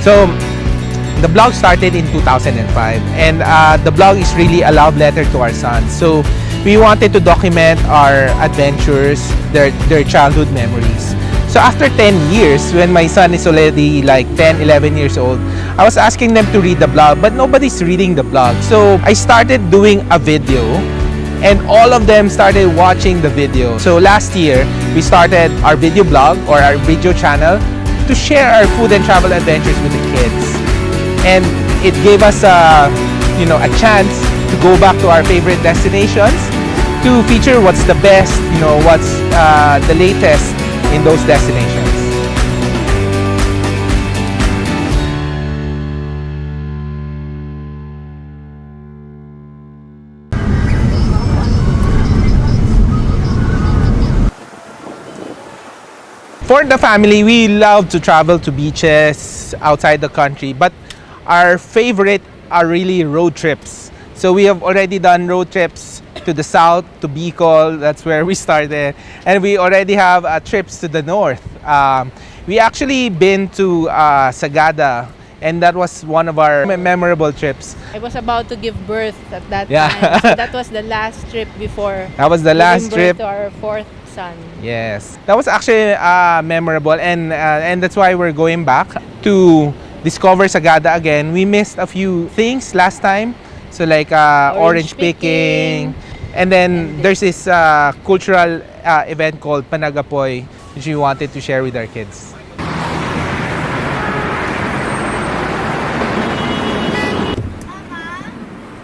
So the blog started in 2005, and the blog is really a love letter to our sons. So we wanted to document our adventures, their childhood memories. So after 10 years, when my son is already like 10, 11 years old, I was asking them to read the blog, but nobody's reading the blog. So I started doing a video, and all of them started watching the video. So last year, we started our video blog or our video channel to share our food and travel adventures with the kids. And it gave us a chance to go back to our favorite destinations, to feature what's the best, what's the latest in those destinations. For the family, we love to travel to beaches outside the country, but our favorite are really road trips. So we have already done road trips to the south, to Bicol, that's where we started, and we already have trips to the north. We actually been to Sagada, and that was one of our memorable trips. I was about to give birth at that Yeah. time, so that was the last trip before That was the last giving birth trip. to our fourth son. Yes, that was actually memorable, and that's why we're going back to discover Sagada again. We missed a few things last time, so like orange picking, and then there's this cultural event called Panagapoy, which we wanted to share with our kids.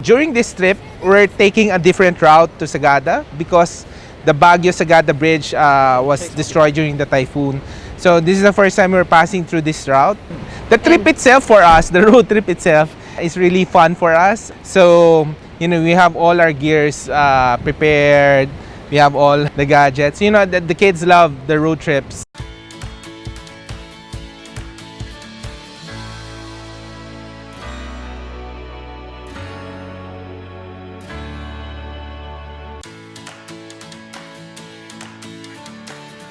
During this trip, we're taking a different route to Sagada because the Baguio Sagada Bridge was destroyed during the typhoon. So this is the first time we're passing through this route. The trip itself for us, the road trip itself, is really fun for us. So, we have all our gears prepared. We have all the gadgets. The kids love the road trips.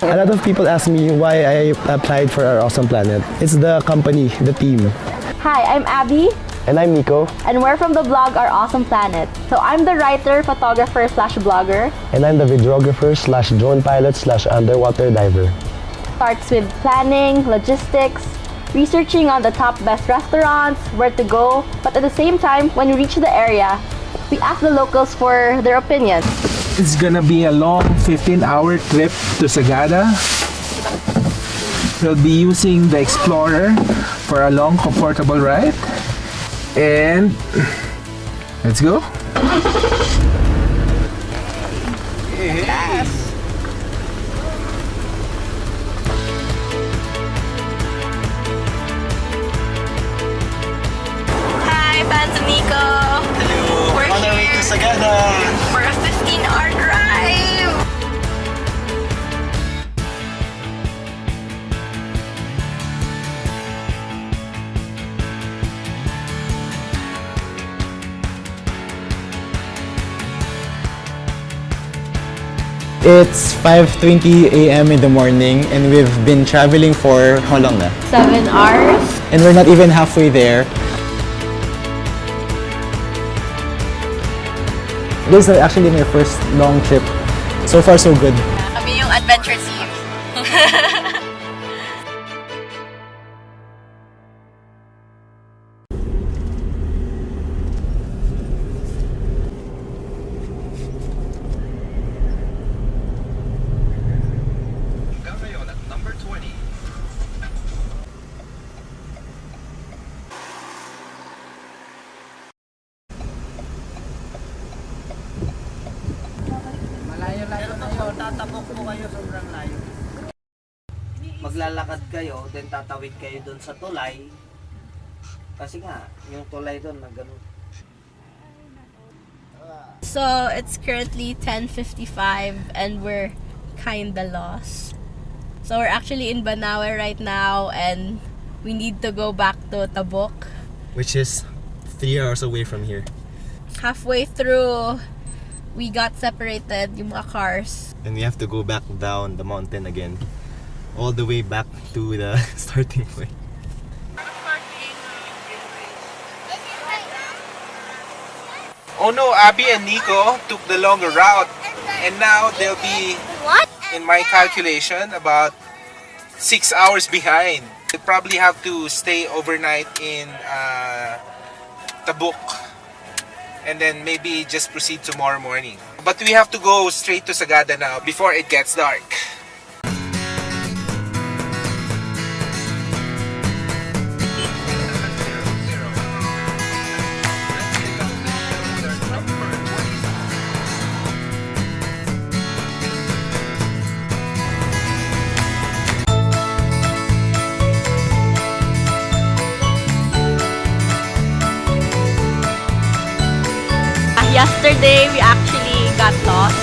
A lot of people ask me why I applied for our Awesome Planet. It's the company, the team. Hi, I'm Abby, And I'm Nico. and we're from the blog Our Awesome Planet. So I'm the writer, photographer / blogger. And I'm the videographer / drone pilot / underwater diver. Starts with planning, logistics, researching on the top best restaurants, where to go. But at the same time, when we reach the area, we ask the locals for their opinions. It's gonna be a long 15-hour trip to Sagada. We'll be using the Explorer for a long, comfortable ride. And let's go. Yes. Hi, fans of Nico. Hello! We're On our way here to Sagada! for a 15-hour drive. It's 5:20 a.m. in the morning and we've been traveling for how long na? 7 hours. And we're not even halfway there. This is actually my first long trip. So far, so good. Kami yung adventure team. Tatabok po kayo sobrang layo. Maglalakad kayo, then tatawid kayo doon sa tulay. Kasi nga, yung tulay doon na ganun. So it's currently 10:55 and we're kinda lost. So we're actually in Banawe right now and we need to go back to Tabuk. Which is 3 hours away from here. Halfway through, we got separated, yung mga cars. And we have to go back down the mountain again. All the way back to the starting point. Parking. Oh no, Abby and Nico took the longer route, and now they'll be, in my calculation, about 6 hours behind. They probably have to stay overnight in Tabuk, and then maybe just proceed tomorrow morning. But we have to go straight to Sagada now before it gets dark. Yesterday, we actually got lost.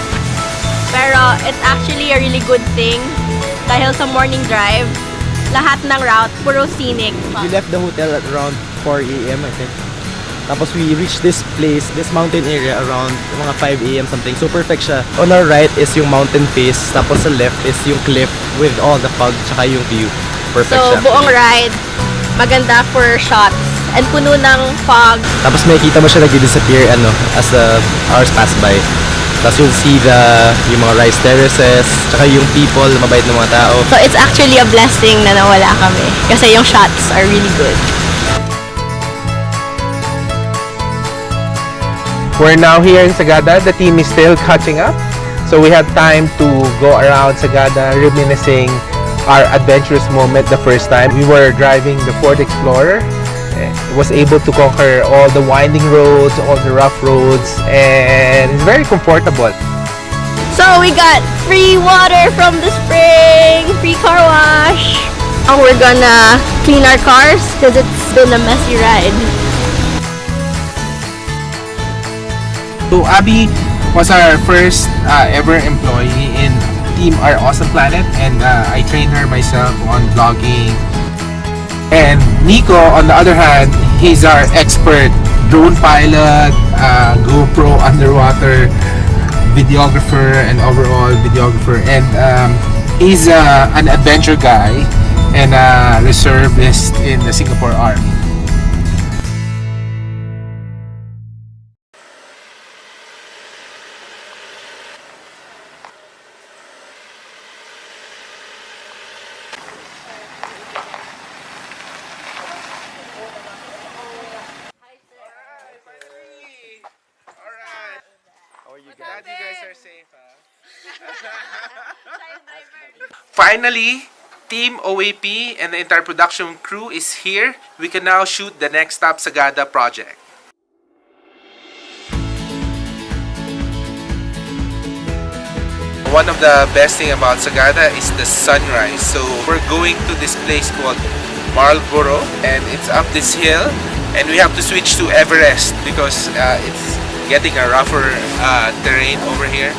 Pero it's actually a really good thing. Dahil sa morning drive, lahat ng route, puro scenic. We left the hotel at around 4 a.m. I think. Tapos we reached this place, this mountain area around mga 5 a.m. something. So perfect siya. On our right is yung mountain face. Tapos sa left is yung cliff with all the fog tsaka yung view. Perfect So, siya. buong ride, maganda for shots. And puno ng fog. Tapos makikita mo siya nag-disappear as the hours pass by. Tapos you'll see yung mga rice terraces, tsaka yung people, mabait na mga tao. So, it's actually a blessing na nawala kami. Kasi yung shots are really good. We're now here in Sagada. The team is still catching up. So we have time to go around Sagada, reminiscing our adventurous moment the first time. We were driving the Ford Explorer. Was able to conquer all the winding roads, all the rough roads, and it's very comfortable. So, we got free water from the spring, free car wash. And we're gonna clean our cars because it's been a messy ride. So Abby was our first ever employee in Team Our Awesome Planet, and I trained her myself on vlogging. And Nico, on the other hand, he's our expert drone pilot, GoPro underwater videographer, and overall videographer. And he's an adventure guy and a reservist in the Singapore Army. Glad you guys are safe, Finally, Team OAP and the entire production crew is here. We can now shoot the next stop Sagada project. One of the best thing about Sagada is the sunrise. So we're going to this place called Marlborough, and it's up this hill, and we have to switch to Everest because it's getting a rougher terrain over here.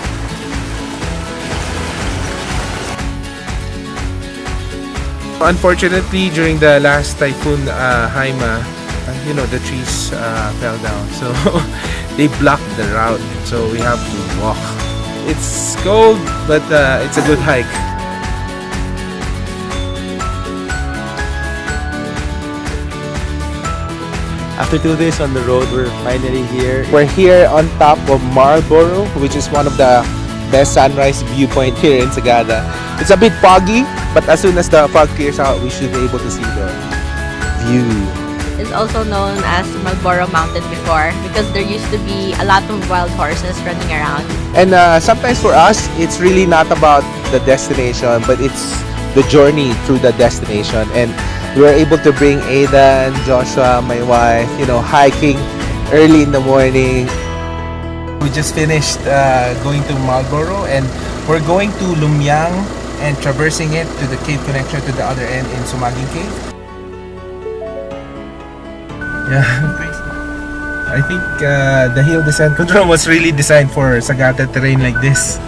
Unfortunately, during the last typhoon Haima, the trees fell down, so they blocked the route, so we have to walk. It's cold, but it's a good hike. After 2 days on the road, we're finally here. We're here on top of Marlborough, which is one of the best sunrise viewpoint here in Sagada. It's a bit foggy, but as soon as the fog clears out, we should be able to see the view. It's also known as Marlborough Mountain before because there used to be a lot of wild horses running around. And sometimes for us, it's really not about the destination, but it's the journey through the destination. And we were able to bring Aidan, Joshua, my wife, hiking early in the morning. We just finished going to Marlborough, and we're going to Lumyang and traversing it to the cave connection to the other end in Sumaging Cave. Yeah, I think the hill descent control was really designed for Sagada terrain like this.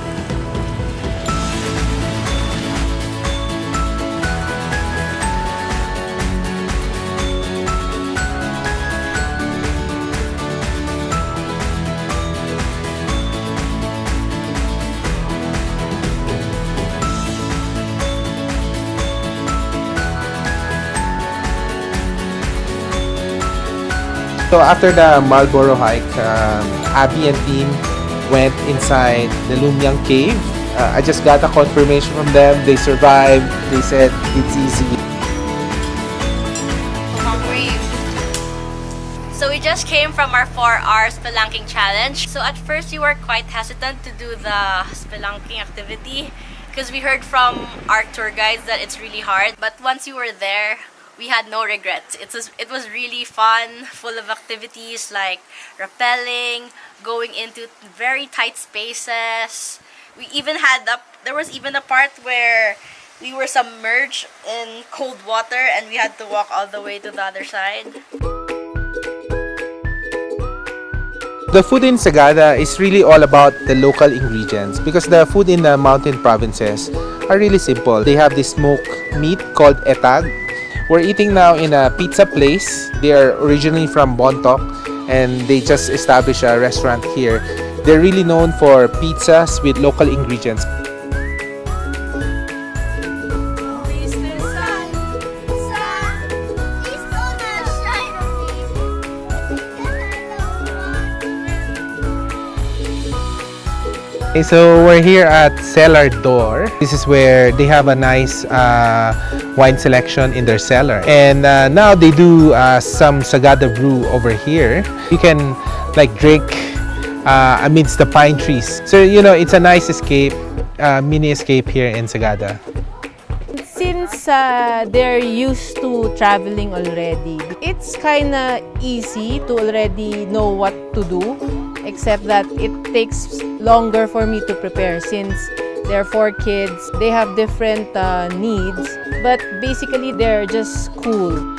So after the Marlborough hike, Abby and team went inside the Lumyang cave. I just got a confirmation from them. They survived. They said it's easy. Hungry. So we just came from our 4 hour spelunking challenge. So at first we were quite hesitant to do the spelunking activity because we heard from our tour guides that it's really hard. But once we were there, we had no regrets. It was really fun, full of activities like rappelling, going into very tight spaces. We even had there was even a part where we were submerged in cold water and we had to walk all the way to the other side. The food in Sagada is really all about the local ingredients because the food in the mountain provinces are really simple. They have this smoked meat called etag. We're eating now in a pizza place. They are originally from Bontoc and they just established a restaurant here. They're really known for pizzas with local ingredients. Okay, so we're here at Cellar Door. This is where they have a nice wine selection in their cellar. And now they do some Sagada brew over here. You can like drink amidst the pine trees. So, you know, it's a nice escape, mini escape here in Sagada. Since they're used to traveling already, it's kind of easy to already know what to do, except that it takes longer for me to prepare since there are 4 kids. They have different needs, but basically they're just cool.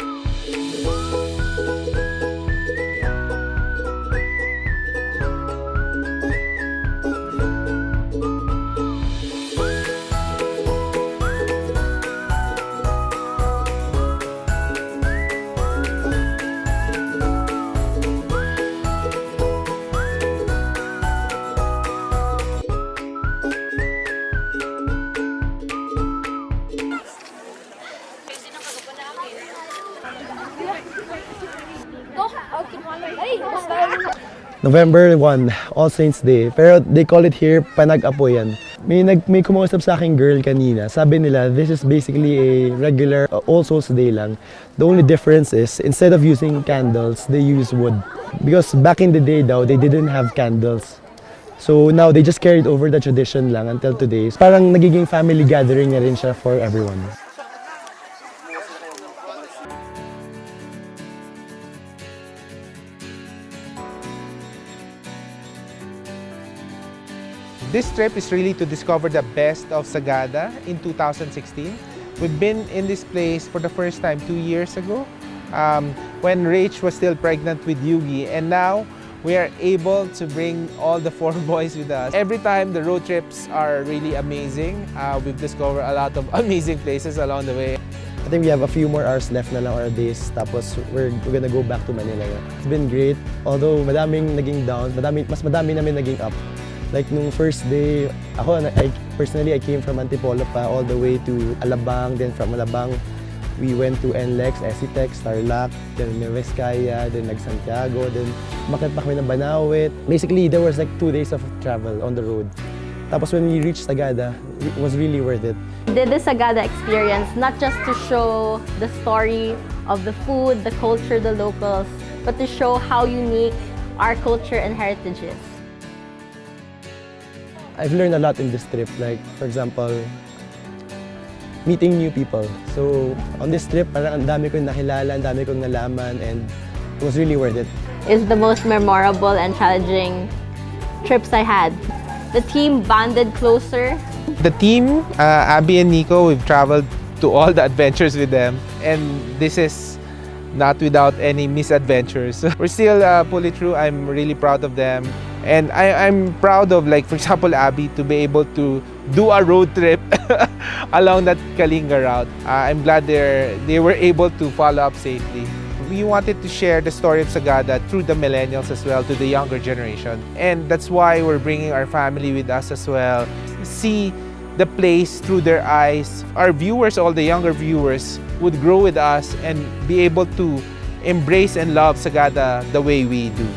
November 1, All Saints Day. Pero they call it here, Panag-Apoyan. May kumausap sa aking girl kanina. Sabi nila, this is basically a regular All Souls Day lang. The only difference is, instead of using candles, they use wood. Because back in the day daw, they didn't have candles. So now, they just carried over the tradition lang until today. Parang nagiging family gathering na rin siya for everyone. This trip is really to discover the best of Sagada in 2016. We've been in this place for the first time 2 years ago when Rach was still pregnant with Yugi, and now we are able to bring all the 4 boys with us. Every time the road trips are really amazing. We've discovered a lot of amazing places along the way. I think we have a few more hours left na lang or days, tapos we're gonna go back to Manila. It's been great, although madaming naging down, mas madami namin naging up. Like nung first day, personally, I came from Antipolo pa all the way to Alabang. Then from Alabang, we went to NLEX, Esitec, Tarlac, then Nuevescaya, then nag-Santiago, then umakyat pa kami ng Banawit. Basically, there was like 2 days of travel on the road. Tapos when we reached Sagada, it was really worth it. Did the Sagada experience not just to show the story of the food, the culture, the locals, but to show how unique our culture and heritage is. I've learned a lot in this trip, like for example, meeting new people. So on this trip, parang ang dami kong nakilala, ang dami kong nalaman, and it was really worth it. It's the most memorable and challenging trips I had. The team bonded closer. The team, Abby and Nico, we've traveled to all the adventures with them, and this is not without any misadventures. We're still pull it through. I'm really proud of them. And I'm proud of, like, for example, Abby, to be able to do a road trip along that Kalinga route. I'm glad they were able to follow up safely. We wanted to share the story of Sagada through the millennials as well, to the younger generation. And that's why we're bringing our family with us as well. See the place through their eyes. Our viewers, all the younger viewers, would grow with us and be able to embrace and love Sagada the way we do.